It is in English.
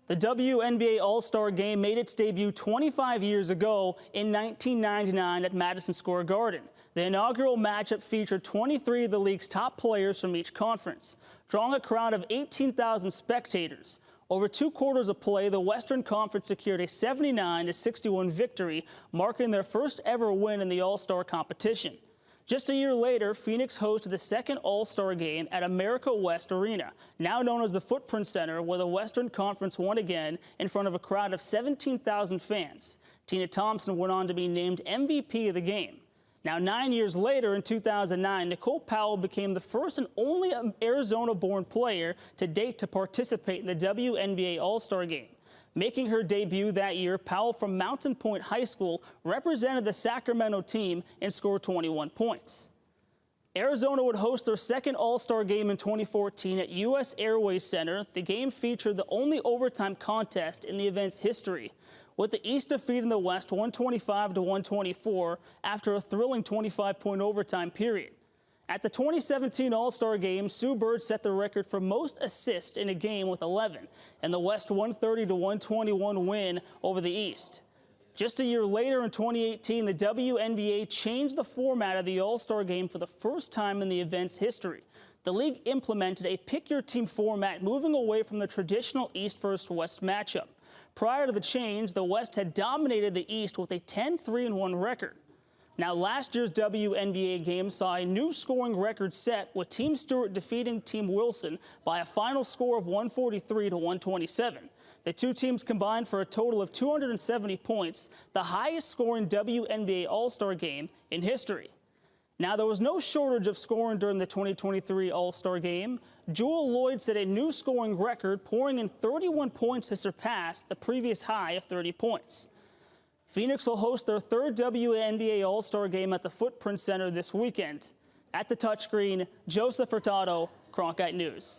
The WNBA All-Star Game made its debut 25 years ago in 1999 at Madison Square Garden. The inaugural matchup featured 23 of the league's top players from each conference, drawing a crowd of 18,000 spectators. Over 2 quarters of play, the Western Conference secured a 79-61 victory, marking their first ever win in the All-Star competition. Just a year later, Phoenix hosted the second All-Star Game at America West Arena, now known as the Footprint Center, where the Western Conference won again in front of a crowd of 17,000 fans. Tina Thompson went on to be named MVP of the game. Now, 9 years later, in 2009, Nicole Powell became the first and only Arizona-born player to date to participate in the WNBA All-Star Game. Making her debut that year, Powell from Mountain Point High School represented the Sacramento team and scored 21 points. Arizona would host their second All-Star Game in 2014 at U.S. Airways Center. The game featured the only overtime contest in the event's history, with the East defeating the West 125-124 after a thrilling 25-point overtime period. At the 2017 All-Star Game, Sue Bird set the record for most assists in a game with 11, and the West 130-121 win over the East. Just a year later, in 2018, the WNBA changed the format of the All-Star Game for the first time in the event's history. The league implemented a pick-your-team format, moving away from the traditional East versus West matchup. Prior to the change, the West had dominated the East with a 10-3-1 record. Now, last year's WNBA game saw a new scoring record set, with Team Stewart defeating Team Wilson by a final score of 143-127. The two teams combined for a total of 270 points, the highest scoring WNBA All-Star Game in history. Now, there was no shortage of scoring during the 2023 All-Star Game. Jewel Lloyd set a new scoring record, pouring in 31 points to surpass the previous high of 30 points. Phoenix will host their third WNBA All-Star Game at the Footprint Center this weekend. At the touchscreen, Joseph Hurtado, Cronkite News.